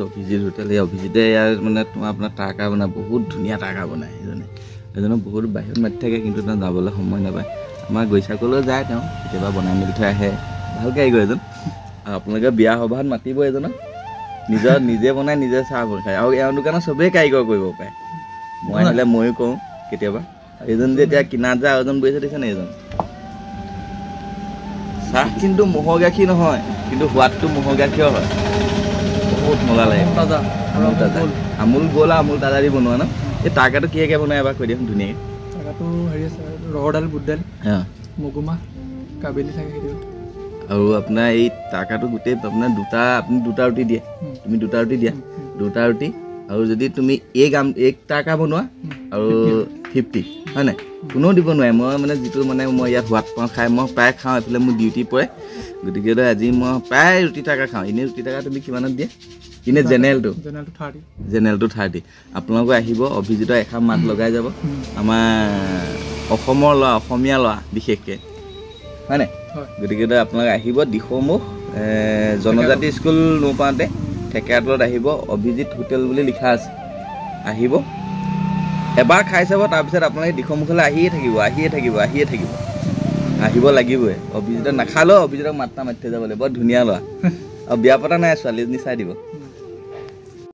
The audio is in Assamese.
অভিজিৎ হোটেল এই অভিজিতে ইয়াৰ মানে তোমাৰ আপোনাৰ টাকা বনায় বহুত ধুনীয়া টাকা বনায় এজনে বহুত বাহিৰত মাতি থাকে কিন্তু তেওঁ যাবলৈ সময় নাপায় আমাৰ গৈছাকলৈও যায় তেওঁ কেতিয়াবা বনাই মেলি থৈ আহে ভাল কাৰিকৰ এজন আৰু আপোনালোকে বিয়া সভাত মাতিব এজনক নিজে বনাই নিজে চাহ খায় আৰু এওঁৰ দোকানত চবেই কাৰিকৰ কৰিব পাৰে মই আহিলে ময়ো কওঁ কেতিয়াবা এইজন যে এতিয়া কিনাত যায় এজন বহিছে দেখিছে নে এইজন চাহ কিন্তু ম'হৰ গাখীৰ নহয় কিন্তু সোৱাদটো ম'হৰ গাখীৰ হয় বহুত মজা লাগে আমুল গ'ল আৰু আমুল তাজা দি বনোৱা ন এই টাকাটো কিহেকে বনাই এবাৰ কৈ দিয়কচোন ধুনীয়াকৈ টাকাটো হেৰি আছে ৰহৰ দাইল বুট দাইল মগুমাহ কাবেলি থাকে সেইটো আৰু আপোনাৰ এই টাকাটো গোটেই আপোনাৰ আপুনি দুটা ৰুটি দিয়ে তুমি দুটা ৰুটি দিয়া দুটা ৰুটি আৰু যদি তুমি এক টাকা বনোৱা আৰু 50 হয় নাই কোনেও দিব নোৱাৰে মই মানে যিটো মানে মই ইয়াত সোৱাদ পাওঁ খাই মই প্ৰায় খাওঁ এইফালে মোৰ ডিউটি পৰে গতিকে আজি মই প্ৰায় ৰুটি টাকা খাওঁ এনেই ৰুটি টাকা তুমি কিমানত দিয়ে এনে জেনেৰেলটো 30 আপোনালোকে আহিব অভিজিতৰ এখাপ মাত লগাই যাব আমাৰ অসমীয়া ল'ৰা বিশেষকৈ হয় নাই গতিকে আপোনালোকে আহিব দিখৌমুখ জনজাতি স্কুল নোপাওঁতে থেকেৰাতলত আহিব অভিজিৎ হোটেল বুলি লিখা আছে আহিব এবাৰ খাই চাব তাৰপিছত আপোনালোকে দিখৌমুখলৈ আহিয়ে থাকিব আহিব লাগিবই অভিজিতক নাখালেও অভিজিতক মাতি থৈ যাব লাগিব বৰ ধুনীয়া ল'ৰা আৰু বিয়া পতা নাই ছোৱালীজনী চাই দিব